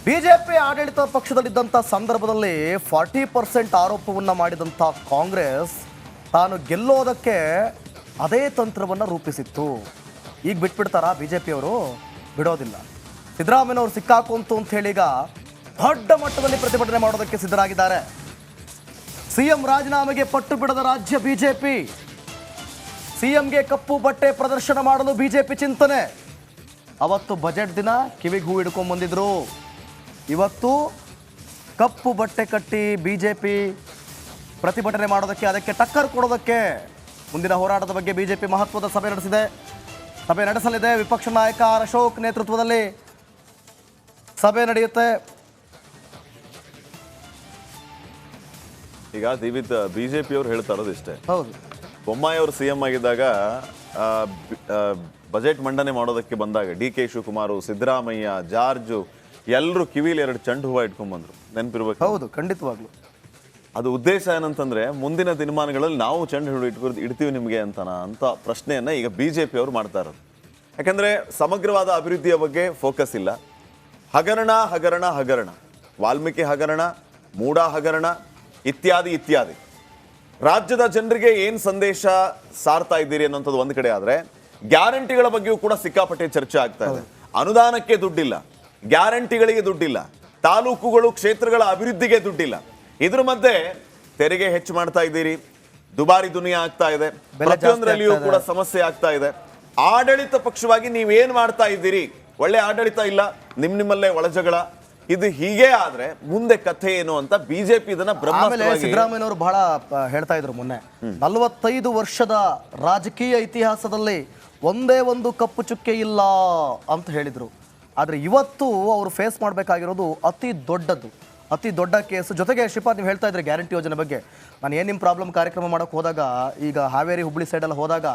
BJP ಆಡಳಿತ ಪಕ್ಷದಲ್ಲಿದ್ದಂಥ ಸಂದರ್ಭದಲ್ಲಿ 40% ಆರೋಪವನ್ನು ಮಾಡಿದಂಥ ಕಾಂಗ್ರೆಸ್ ತಾನು ಗೆಲ್ಲೋದಕ್ಕೆ ಅದೇ ತಂತ್ರವನ್ನು ರೂಪಿಸಿತ್ತು. ಈಗ ಬಿಟ್ಬಿಡ್ತಾರಾ ಬಿಜೆಪಿಯವರು? ಬಿಡೋದಿಲ್ಲ. ಸಿದ್ದರಾಮಯ್ಯನವರು ಸಿಕ್ಕಾಕೊಂತು ಅಂತ ಹೇಳಿ ಈಗ ದೊಡ್ಡ ಮಟ್ಟದಲ್ಲಿ ಪ್ರತಿಭಟನೆ ಮಾಡೋದಕ್ಕೆ ಸಿದ್ಧರಾಗಿದ್ದಾರೆ. ಸಿಎಂ ರಾಜೀನಾಮೆಗೆ ಪಟ್ಟು ಬಿಡದ ರಾಜ್ಯ ಬಿಜೆಪಿ. ಸಿಎಂಗೆ ಕಪ್ಪು ಬಟ್ಟೆ ಪ್ರದರ್ಶನ ಮಾಡಲು ಬಿಜೆಪಿ ಚಿಂತನೆ. ಅವತ್ತು ಬಜೆಟ್ ದಿನ ಕಿವಿಗೆ ಹೂ ಹಿಡ್ಕೊಂಡ್ ಬಂದಿದ್ರು. ಇವತ್ತು ಕಪ್ಪು ಬಟ್ಟೆ ಕಟ್ಟಿ ಬಿಜೆಪಿ ಪ್ರತಿಭಟನೆ ಮಾಡೋದಕ್ಕೆ, ಅದಕ್ಕೆ ಟಕ್ಕರ್ ಕೊಡೋದಕ್ಕೆ ಮುಂದಿನ ಹೋರಾಟದ ಬಗ್ಗೆ ಬಿಜೆಪಿ ಮಹತ್ವದ ಸಭೆ ನಡೆಸಲಿದೆ. ವಿಪಕ್ಷ ನಾಯಕ ಅಶೋಕ್ ನೇತೃತ್ವದಲ್ಲಿ ಸಭೆ ನಡೆಯುತ್ತೆ. ಈಗ ಬಿಜೆಪಿಯವರು ಹೇಳ್ತಾ ಇರೋದು ಇಷ್ಟೇ. ಹೌದು, ಬೊಮ್ಮಾಯಿ ಅವರು ಸಿಎಂ ಆಗಿದ್ದಾಗ ಬಜೆಟ್ ಮಂಡನೆ ಮಾಡೋದಕ್ಕೆ ಬಂದಾಗ DK ಶಿವಕುಮಾರ್, ಸಿದ್ದರಾಮಯ್ಯ, ಜಾರ್ಜು ಎಲ್ಲರೂ ಕಿವಿಲಿ 2 ಚೆಂಡು ಹೂವು ಇಟ್ಕೊಂಡ್ಬಂದ್ರು. ನೆನಪಿರ್ಬೇಕು. ಹೌದು, ಖಂಡಿತವಾಗ್ಲು. ಅದು ಉದ್ದೇಶ ಏನಂತಂದ್ರೆ ಮುಂದಿನ ದಿನಮಾನಗಳಲ್ಲಿ ನಾವು ಚೆಂಡು ಹೂವು ಇಡ್ತೀವಿ ನಿಮಗೆ ಅಂತ ಪ್ರಶ್ನೆಯನ್ನ ಈಗ ಬಿಜೆಪಿ ಅವರು ಮಾಡ್ತಾ ಇರೋದು. ಯಾಕಂದ್ರೆ ಸಮಗ್ರವಾದ ಅಭಿವೃದ್ಧಿಯ ಬಗ್ಗೆ ಫೋಕಸ್ ಇಲ್ಲ. ಹಗರಣ ಹಗರಣ ಹಗರಣ, ವಾಲ್ಮೀಕಿ ಹಗರಣ, ಮೂಡ ಹಗರಣ ಇತ್ಯಾದಿ. ರಾಜ್ಯದ ಜನರಿಗೆ ಏನ್ ಸಂದೇಶ ಸಾರ್ತಾ ಇದ್ದೀರಿ ಅನ್ನೋಂಥದ್ದು ಒಂದ್ ಕಡೆ ಆದ್ರೆ, ಗ್ಯಾರಂಟಿಗಳ ಬಗ್ಗೆಯೂ ಕೂಡ ಸಿಕ್ಕಾಪಟ್ಟೆ ಚರ್ಚೆ ಆಗ್ತಾ ಇದೆ. ಅನುದಾನಕ್ಕೆ ದುಡ್ಡಿಲ್ಲ, ಗ್ಯಾರಂಟಿಗಳಿಗೆ ದುಡ್ಡಿಲ್ಲ, ತಾಲೂಕುಗಳು ಕ್ಷೇತ್ರಗಳ ಅಭಿವೃದ್ಧಿಗೆ ದುಡ್ಡಿಲ್ಲ. ಇದ್ರ ಮಧ್ಯೆ ತೆರಿಗೆ ಹೆಚ್ಚು ಮಾಡ್ತಾ ಇದ್ದೀರಿ, ದುಬಾರಿ ದುನಿಯಾ ಆಗ್ತಾ ಇದೆ, ಪ್ರತಿಯೊಂದರಲ್ಲಿಯೂ ಕೂಡ ಸಮಸ್ಯೆ ಆಗ್ತಾ ಇದೆ. ಆಡಳಿತ ಪಕ್ಷವಾಗಿ ನೀವೇನ್ ಮಾಡ್ತಾ ಇದ್ದೀರಿ? ಒಳ್ಳೆ ಆಡಳಿತ ಇಲ್ಲ, ನಿಮ್ಮಲ್ಲೇ ಒಳಜಗಳ. ಇದು ಹೀಗೆ ಆದ್ರೆ ಮುಂದೆ ಕಥೆ ಏನು ಅಂತ ಬಿಜೆಪಿ ಇದನ್ನ ಸಿದ್ದರಾಮಯ್ಯನವರು ಬಹಳ ಹೇಳ್ತಾ ಇದ್ರು ಮೊನ್ನೆ. 45 ವರ್ಷದ ರಾಜಕೀಯ ಇತಿಹಾಸದಲ್ಲಿ ಒಂದೇ ಒಂದು ಕಪ್ಪು ಚುಕ್ಕೆ ಇಲ್ಲ ಅಂತ ಹೇಳಿದ್ರು. ಆದ್ರೆ ಇವತ್ತು ಅವರು ಫೇಸ್ ಮಾಡಬೇಕಾಗಿರೋದು ಅತಿ ದೊಡ್ಡ ಕೇಸು. ಜೊತೆಗೆ ಶ್ರೀಪಾದ್, ನೀವು ಹೇಳ್ತಾ ಇದ್ರೆ ಗ್ಯಾರಂಟಿ ಯೋಜನೆ ಬಗ್ಗೆ. ನಾನು ನಿಮ್ಮ ಪ್ರಾಬ್ಲಮ್ ಕಾರ್ಯಕ್ರಮ ಮಾಡೋಕೆ ಹೋದಾಗ, ಈಗ ಹಾವೇರಿ ಹುಬ್ಳಿ ಸೈಡೆಲ್ಲ ಹೋದಾಗ,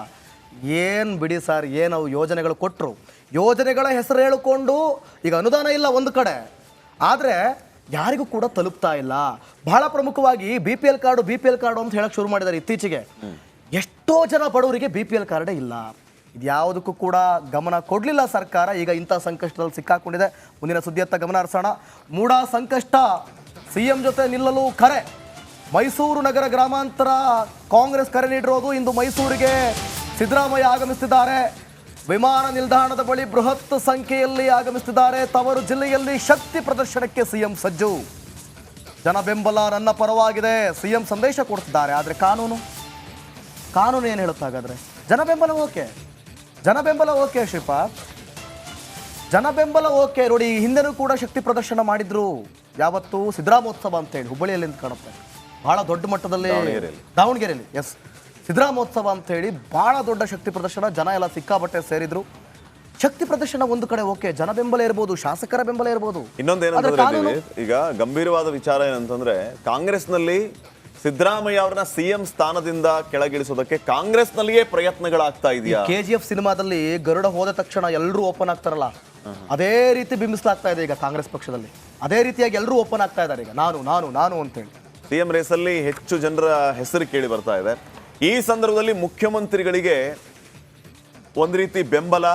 ಏನು ಬಿಡಿ ಸರ್, ಏನು ಯೋಜನೆಗಳು ಕೊಟ್ಟರು, ಯೋಜನೆಗಳ ಹೆಸರು ಹೇಳಿಕೊಂಡು ಈಗ ಅನುದಾನ ಇಲ್ಲ ಒಂದು ಕಡೆ, ಆದರೆ ಯಾರಿಗೂ ಕೂಡ ತಲುಪ್ತಾ ಇಲ್ಲ. ಬಹಳ ಪ್ರಮುಖವಾಗಿ BPL ಕಾರ್ಡು ಅಂತ ಹೇಳಕ್ ಶುರು ಮಾಡಿದ್ದಾರೆ ಇತ್ತೀಚೆಗೆ. ಎಷ್ಟೋ ಜನ ಬಡವರಿಗೆ BPL ಕಾರ್ಡೇ ಇಲ್ಲ. ಇದ್ಯಾವುದಕ್ಕೂ ಕೂಡ ಗಮನ ಕೊಡಲಿಲ್ಲ ಸರ್ಕಾರ. ಈಗ ಇಂಥ ಸಂಕಷ್ಟದಲ್ಲಿ ಸಿಕ್ಕಾಕೊಂಡಿದೆ. ಮುಂದಿನ ಸುದ್ದಿಯತ್ತ ಗಮನ ಹರಿಸೋಣ. ಮೂಡ ಸಂಕಷ್ಟ, CM ಜೊತೆ ನಿಲ್ಲಲು ಕರೆ. ಮೈಸೂರು ನಗರ ಗ್ರಾಮಾಂತರ ಕಾಂಗ್ರೆಸ್ ಕರೆ ನೀಡಿರೋದು. ಇಂದು ಮೈಸೂರಿಗೆ ಸಿದ್ದರಾಮಯ್ಯ ಆಗಮಿಸುತ್ತಿದ್ದಾರೆ. ವಿಮಾನ ನಿಲ್ದಾಣದ ಬಳಿ ಬೃಹತ್ ಸಂಖ್ಯೆಯಲ್ಲಿ ಆಗಮಿಸುತ್ತಿದ್ದಾರೆ. ತವರು ಜಿಲ್ಲೆಯಲ್ಲಿ ಶಕ್ತಿ ಪ್ರದರ್ಶನಕ್ಕೆ CM ಸಜ್ಜು. ಜನ ಬೆಂಬಲ ನನ್ನ ಪರವಾಗಿದೆ, CM ಸಂದೇಶ ಕೊಡ್ತಿದ್ದಾರೆ. ಆದರೆ ಕಾನೂನು ಏನು ಹೇಳುತ್ತೆ? ಹಾಗಾದ್ರೆ ಜನ ಬೆಂಬಲ ಓಕೆ ಶ್ರೀಪಾದ್, ಜನ ಬೆಂಬಲ ಓಕೆ. ನೋಡಿ, ಹಿಂದೆನೂ ಕೂಡ ಶಕ್ತಿ ಪ್ರದರ್ಶನ ಮಾಡಿದ್ರು. ಯಾವತ್ತು? ಸಿದ್ದರಾಮೋತ್ಸವ ಅಂತ ಹೇಳಿ ಹುಬ್ಬಳ್ಳಿಯಲ್ಲಿ ಅಂತ ಕಾಣುತ್ತೆ, ಬಹಳ ದೊಡ್ಡ ಮಟ್ಟದಲ್ಲಿ. ದಾವಣಗೆರೆಯಲ್ಲಿ, ಎಸ್, ಸಿದ್ದರಾಮೋತ್ಸವ ಅಂತ ಹೇಳಿ ಬಹಳ ದೊಡ್ಡ ಶಕ್ತಿ ಪ್ರದರ್ಶನ. ಜನ ಎಲ್ಲ ಸಿಕ್ಕಾಬಟ್ಟೆ ಸೇರಿದ್ರು. ಶಕ್ತಿ ಪ್ರದರ್ಶನ ಒಂದು ಕಡೆ ಓಕೆ, ಜನ ಬೆಂಬಲ ಇರ್ಬೋದು, ಶಾಸಕರ ಬೆಂಬಲ ಇರ್ಬೋದು. ಇನ್ನೊಂದೇನಂತಂದ್ರೆ ಈಗ ಗಂಭೀರವಾದ ವಿಚಾರ ಏನಂತಂದ್ರೆ, ಕಾಂಗ್ರೆಸ್ನಲ್ಲಿ ಸಿದ್ದರಾಮಯ್ಯ ಅವರನ್ನ CM ಸ್ಥಾನದಿಂದ ಕೆಳಗಿಳಿಸೋದಕ್ಕೆ ಕಾಂಗ್ರೆಸ್ನಲ್ಲಿಯೇ ಪ್ರಯತ್ನಗಳಾಗ್ತಾ ಇದೆಯಾ? KGF ಸಿನಿಮಾದಲ್ಲಿ ಗರುಡ ಹೋದ ತಕ್ಷಣ ಎಲ್ಲರೂ ಓಪನ್ ಆಗ್ತಾರಲ್ಲ, ಅದೇ ರೀತಿ ಬಿಂಬಿಸಲಾಗ್ತಾ ಇದೆ ಈಗ ಕಾಂಗ್ರೆಸ್ ಪಕ್ಷದಲ್ಲಿ. ಅದೇ ರೀತಿಯಾಗಿ ಎಲ್ಲರೂ ಓಪನ್ ಆಗ್ತಾ ಇದ್ದಾರೆ ಈಗ, ನಾನು ಅಂತೇಳಿ. CM ರೇಸಲ್ಲಿ ಹೆಚ್ಚು ಜನರ ಹೆಸರು ಕೇಳಿ ಬರ್ತಾ ಇದೆ. ಈ ಸಂದರ್ಭದಲ್ಲಿ ಮುಖ್ಯಮಂತ್ರಿಗಳಿಗೆ ಒಂದು ರೀತಿ ಬೆಂಬಲ,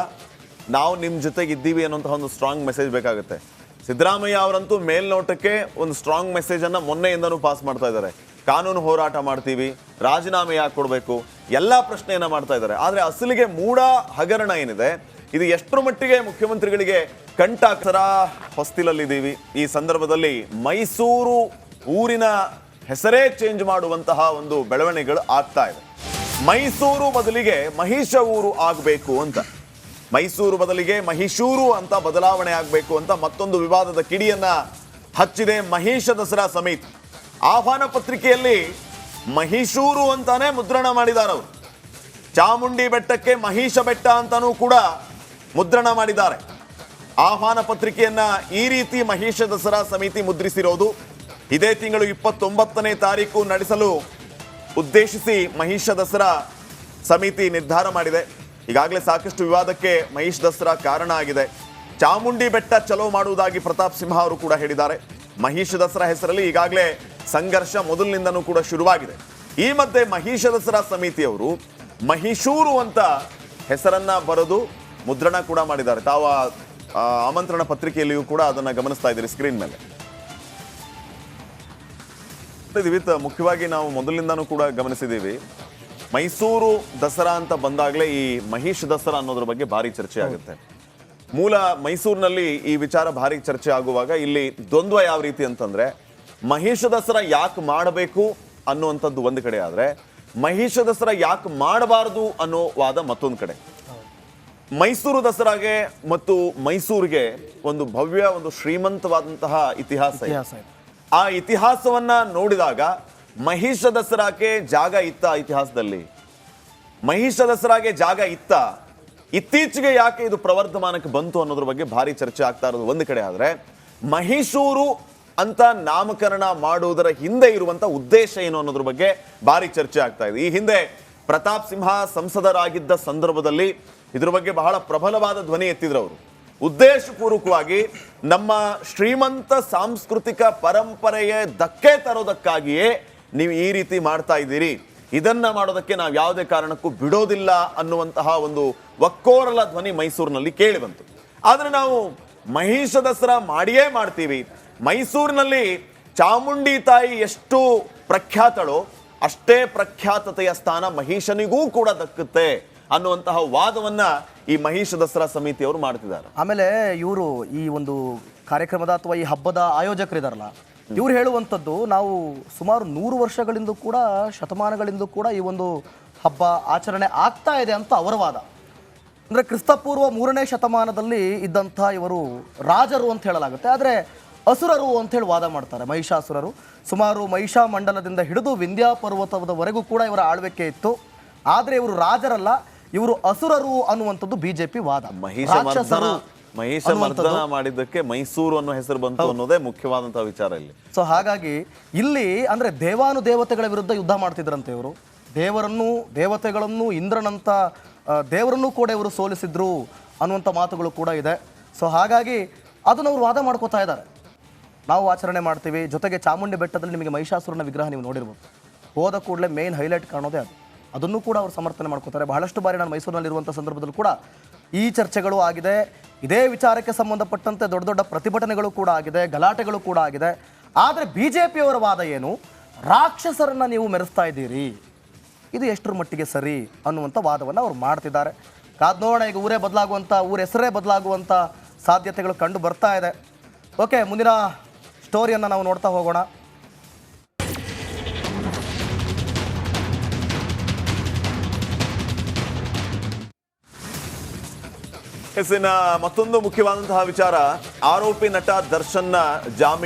ನಾವು ನಿಮ್ಮ ಜೊತೆಗೆ ಇದ್ದೀವಿ ಅನ್ನೋಂತಹ ಒಂದು ಸ್ಟ್ರಾಂಗ್ ಮೆಸೇಜ್ ಬೇಕಾಗುತ್ತೆ. ಸಿದ್ದರಾಮಯ್ಯ ಅವರಂತೂ ಮೇಲ್ನೋಟಕ್ಕೆ ಒಂದು ಸ್ಟ್ರಾಂಗ್ ಮೆಸೇಜ್ ಅನ್ನ ಮೊನ್ನೆಯಿಂದನೂ ಪಾಸ್ ಮಾಡ್ತಾ ಇದ್ದಾರೆ. ಕಾನೂನು ಹೋರಾಟ ಮಾಡ್ತೀವಿ, ರಾಜೀನಾಮೆ ಯಾಕೆ ಕೊಡಬೇಕು, ಎಲ್ಲಾ ಪ್ರಶ್ನೆಯನ್ನ ಮಾಡ್ತಾ ಇದ್ದಾರೆ. ಆದ್ರೆ ಅಸಲಿಗೆ ಮೂಡ ಹಗರಣ ಏನಿದೆ, ಇದು ಎಷ್ಟರ ಮಟ್ಟಿಗೆ ಮುಖ್ಯಮಂತ್ರಿಗಳಿಗೆ ಕಂಟಾಕ್ತರ ಹೊಸ್ತಿಲಲ್ಲಿದ್ದೀವಿ. ಈ ಸಂದರ್ಭದಲ್ಲಿ ಮೈಸೂರು ಊರಿನ ಹೆಸರೇ ಚೇಂಜ್ ಮಾಡುವಂತಹ ಒಂದು ಬೆಳವಣಿಗೆಗಳು ಆಗ್ತಾ ಇದೆ. ಮೈಸೂರು ಬದಲಿಗೆ ಮಹಿಷ ಊರು ಆಗಬೇಕು ಅಂತ, ಮೈಸೂರು ಬದಲಿಗೆ ಮಹಿಷೂರು ಅಂತ ಬದಲಾವಣೆ ಆಗಬೇಕು ಅಂತ ಮತ್ತೊಂದು ವಿವಾದದ ಕಿಡಿಯನ್ನ ಹಚ್ಚಿದೆ ಮಹಿಷ ದಸರಾ ಸಮಿತಿ. ಆಹ್ವಾನ ಪತ್ರಿಕೆಯಲ್ಲಿ ಮಹಿಷೂರು ಅಂತಾನೆ ಮುದ್ರಣ ಮಾಡಿದ್ದಾರೆ ಅವರು. ಚಾಮುಂಡಿ ಬೆಟ್ಟಕ್ಕೆ ಮಹಿಷ ಬೆಟ್ಟ ಅಂತಾನೂ ಕೂಡ ಮುದ್ರಣ ಮಾಡಿದ್ದಾರೆ. ಆಹ್ವಾನ ಪತ್ರಿಕೆಯನ್ನ ಈ ರೀತಿ ಮಹಿಷ ದಸರಾ ಸಮಿತಿ ಮುದ್ರಿಸಿರೋದು. ಇದೇ ತಿಂಗಳು 29ನೇ ತಾರೀಕು ನಡೆಸಲು ಉದ್ದೇಶಿಸಿ ಮಹಿಷ ದಸರಾ ಸಮಿತಿ ನಿರ್ಧಾರ ಮಾಡಿದೆ. ಈಗಾಗಲೇ ಸಾಕಷ್ಟು ವಿವಾದಕ್ಕೆ ಮಹಿಷ ದಸರಾ ಕಾರಣ ಆಗಿದೆ. ಚಾಮುಂಡಿ ಬೆಟ್ಟ ಚಲೋ ಮಾಡುವುದಾಗಿ ಪ್ರತಾಪ್ ಸಿಂಹ ಅವರು ಕೂಡ ಹೇಳಿದ್ದಾರೆ. ಮಹಿಷ ದಸರಾ ಹೆಸರಲ್ಲಿ ಈಗಾಗಲೇ ಸಂಘರ್ಷ ಮೊದಲಿನಿಂದನೂ ಕೂಡ ಶುರುವಾಗಿದೆ. ಈ ಮಧ್ಯೆ ಮಹಿಷ ದಸರಾ ಸಮಿತಿಯವರು ಮಹಿಷೂರು ಅಂತ ಹೆಸರನ್ನ ಬರೆದು ಮುದ್ರಣ ಕೂಡ ಮಾಡಿದ್ದಾರೆ. ತಾವು ಆಮಂತ್ರಣ ಪತ್ರಿಕೆಯಲ್ಲಿಯೂ ಕೂಡ ಅದನ್ನ ಗಮನಿಸ್ತಾ ಇದ್ದೀರಿ ಸ್ಕ್ರೀನ್ ಮೇಲೆ. ದಿವಿತ್, ಮುಖ್ಯವಾಗಿ ನಾವು ಮೊದಲಿಂದಾನೂ ಕೂಡ ಗಮನಿಸಿದ್ದೀವಿ, ಮೈಸೂರು ದಸರಾ ಅಂತ ಬಂದಾಗಲೇ ಈ ಮಹಿಷ್ ದಸರಾ ಅನ್ನೋದ್ರ ಬಗ್ಗೆ ಭಾರಿ ಚರ್ಚೆ ಆಗುತ್ತೆ. ಮೂಲ ಮೈಸೂರಿನಲ್ಲಿ ಈ ವಿಚಾರ ಭಾರಿ ಚರ್ಚೆ ಆಗುವಾಗ ಇಲ್ಲಿ ದ್ವಂದ್ವ ಯಾವ ರೀತಿ ಅಂತಂದ್ರೆ, ಮಹಿಷ ದಸರಾ ಯಾಕೆ ಮಾಡಬೇಕು ಅನ್ನುವಂಥದ್ದು ಒಂದು ಕಡೆ ಆದ್ರೆ, ಮಹಿಷ ದಸರಾ ಯಾಕೆ ಮಾಡಬಾರದು ಅನ್ನೋ ವಾದ ಮತ್ತೊಂದು ಕಡೆ. ಮೈಸೂರು ದಸರಾಗೆ ಮತ್ತು ಮೈಸೂರಿಗೆ ಒಂದು ಭವ್ಯ, ಒಂದು ಶ್ರೀಮಂತವಾದಂತಹ ಇತಿಹಾಸ ಇದೆ. ಆ ಇತಿಹಾಸವನ್ನ ನೋಡಿದಾಗ ಮಹಿಷ ದಸರಾಕ್ಕೆ ಜಾಗ ಇತ್ತ ಇತಿಹಾಸದಲ್ಲಿ? ಮಹಿಷ ದಸರಾಗೆ ಜಾಗ ಇತ್ತ? ಇತ್ತೀಚೆಗೆ ಯಾಕೆ ಇದು ಪ್ರವರ್ಧಮಾನಕ್ಕೆ ಬಂತು ಅನ್ನೋದ್ರ ಬಗ್ಗೆ ಭಾರಿ ಚರ್ಚೆ ಆಗ್ತಾ ಇರೋದು ಒಂದು ಕಡೆ ಆದ್ರೆ, ಮಹೀಶೂರು ಅಂತ ನಾಮಕರಣ ಮಾಡುವುದರ ಹಿಂದೆ ಇರುವಂತ ಉದ್ದೇಶ ಏನು ಅನ್ನೋದ್ರ ಬಗ್ಗೆ ಭಾರಿ ಚರ್ಚೆ ಆಗ್ತಾ ಇದೆ. ಈ ಹಿಂದೆ ಪ್ರತಾಪ್ ಸಿಂಹ ಸಂಸದರಾಗಿದ್ದ ಸಂದರ್ಭದಲ್ಲಿ ಇದ್ರ ಬಗ್ಗೆ ಬಹಳ ಪ್ರಬಲವಾದ ಧ್ವನಿ ಎತ್ತಿದ್ರು ಅವರು. ಉದ್ದೇಶಪೂರ್ವಕವಾಗಿ ನಮ್ಮ ಶ್ರೀಮಂತ ಸಾಂಸ್ಕೃತಿಕ ಪರಂಪರೆಗೆ ಧಕ್ಕೆ ತರೋದಕ್ಕಾಗಿಯೇ ನೀವು ಈ ರೀತಿ ಮಾಡ್ತಾ ಇದ್ದೀರಿ, ಇದನ್ನ ಮಾಡೋದಕ್ಕೆ ನಾವು ಯಾವುದೇ ಕಾರಣಕ್ಕೂ ಬಿಡೋದಿಲ್ಲ ಅನ್ನುವಂತಹ ಒಂದು ಒಕ್ಕೋರಲ ಧ್ವನಿ ಮೈಸೂರಿನಲ್ಲಿ ಕೇಳಿ ಬಂತು. ಆದ್ರೆ ನಾವು ಮಹಿಷ ದಸರಾ ಮಾಡಿಯೇ ಮಾಡ್ತೀವಿ, ಮೈಸೂರಿನಲ್ಲಿ ಚಾಮುಂಡಿ ತಾಯಿ ಎಷ್ಟು ಪ್ರಖ್ಯಾತಳೋ ಅಷ್ಟೇ ಪ್ರಖ್ಯಾತತೆಯ ಸ್ಥಾನ ಮಹಿಷನಿಗೂ ಕೂಡ ದಕ್ಕುತ್ತೆ ಅನ್ನುವಂತಹ ವಾದವನ್ನ ಈ ಮಹಿಷ ದಸರಾ ಸಮಿತಿಯವರು ಮಾಡ್ತಿದ್ದಾರೆ. ಆಮೇಲೆ ಇವರು ಈ ಒಂದು ಕಾರ್ಯಕ್ರಮದ ಅಥವಾ ಈ ಹಬ್ಬದ ಆಯೋಜಕರಿದಾರಲ್ಲ, ಇವ್ರು ಹೇಳುವಂಥದ್ದು, ನಾವು ಸುಮಾರು 100 ವರ್ಷಗಳಿಂದ ಕೂಡ, ಶತಮಾನಗಳಿಂದ ಕೂಡ ಈ ಒಂದು ಹಬ್ಬ ಆಚರಣೆ ಆಗ್ತಾ ಇದೆ ಅಂತ ಅವರ ವಾದ. ಅಂದರೆ ಕ್ರಿಸ್ತಪೂರ್ವ 3ನೇ ಶತಮಾನದಲ್ಲಿ ಇದ್ದಂಥ ಇವರು ರಾಜರು ಅಂತ ಹೇಳಲಾಗುತ್ತೆ, ಆದರೆ ಅಸುರರು ಅಂತ ಹೇಳಿ ವಾದ ಮಾಡ್ತಾರೆ. ಮಹಿಷಾಸುರರು ಸುಮಾರು ಮಹಿಷಾ ಮಂಡಲದಿಂದ ಹಿಡಿದು ವಿಂಧ್ಯ ಪರ್ವತದವರೆಗೂ ಕೂಡ ಇವರ ಆಳ್ವಿಕೆ ಇತ್ತು. ಆದರೆ ಇವರು ರಾಜರಲ್ಲ, ಇವರು ಅಸುರರು ಅನ್ನುವಂಥದ್ದು ಬಿಜೆಪಿ ವಾದ. ಮಹಿಷ ಮರ್ದನ ಮಾಡಿದ್ದಕ್ಕೆ ಮೈಸೂರು ಅನ್ನೋ ಹೆಸರು ಬಂತು ಅನ್ನೋದೇ ಮುಖ್ಯವಾದಂತಹ ವಿಚಾರ ಇಲ್ಲಿ. ಸೊ ಹಾಗಾಗಿ ಇಲ್ಲಿ ಅಂದ್ರೆ ದೇವಾನುದೇವತೆಗಳ ವಿರುದ್ಧ ಯುದ್ಧ ಮಾಡ್ತಿದ್ರಂತೆ ಇವರು. ದೇವರನ್ನು, ದೇವತೆಗಳನ್ನು, ಇಂದ್ರನಂತ ದೇವರನ್ನು ಕೂಡ ಇವರು ಸೋಲಿಸಿದ್ರು ಅನ್ನುವಂಥ ಮಾತುಗಳು ಕೂಡ ಇದೆ. ಸೊ ಹಾಗಾಗಿ ಅದನ್ನು ಅವರು ವಾದ ಮಾಡ್ಕೋತಾ ಇದ್ದಾರೆ. ನಾವು ಆಚರಣೆ ಮಾಡ್ತೀವಿ, ಜೊತೆಗೆ ಚಾಮುಂಡಿ ಬೆಟ್ಟದಲ್ಲಿ ನಿಮಗೆ ಮಹಿಷಾಸುರನ ವಿಗ್ರಹ ನೀವು ನೋಡಿರ್ಬೋದು, ಹೋದ ಕೂಡಲೇ ಮೇನ್ ಹೈಲೈಟ್ ಕಾಣೋದೇ ಅದು. ಅದನ್ನು ಕೂಡ ಅವರು ಸಮರ್ಥನೆ ಮಾಡ್ಕೋತಾರೆ. ಬಹಳಷ್ಟು ಬಾರಿ ನಾನು ಮೈಸೂರಿನಲ್ಲಿರುವಂಥ ಸಂದರ್ಭದಲ್ಲೂ ಕೂಡ ಈ ಚರ್ಚೆಗಳು ಆಗಿದೆ. ಇದೇ ವಿಚಾರಕ್ಕೆ ಸಂಬಂಧಪಟ್ಟಂತೆ ದೊಡ್ಡ ದೊಡ್ಡ ಪ್ರತಿಭಟನೆಗಳು ಕೂಡ ಆಗಿದೆ, ಗಲಾಟೆಗಳು ಕೂಡ ಆಗಿದೆ. ಆದರೆ ಬಿಜೆಪಿಯವರ ವಾದ ಏನು, ರಾಕ್ಷಸರನ್ನ ನೀವು ಮೆರೆಸ್ತಾ ಇದ್ದೀರಿ, ಇದು ಎಷ್ಟರ ಮಟ್ಟಿಗೆ ಸರಿ ಅನ್ನುವಂಥ ವಾದವನ್ನು ಅವರು ಮಾಡ್ತಿದ್ದಾರೆ. ಕಾದ್ ನೋಡೋಣ, ಈಗ ಊರೇ ಬದಲಾಗುವಂಥ, ಊರ ಹೆಸರೇ ಬದಲಾಗುವಂಥ ಸಾಧ್ಯತೆಗಳು ಕಂಡು ಬರ್ತಾ ಇದೆ. ಓಕೆ, ಮುಂದಿನ ಸ್ಟೋರಿಯನ್ನು ನಾವು ನೋಡ್ತಾ ಹೋಗೋಣ. ಮತ್ತೊಂದು ಮುಖ್ಯವಾದಂತಹ ವಿಚಾರ, ಆರೋಪಿ ನಟ ದರ್ಶನ್ನ ಜಾಮೀನು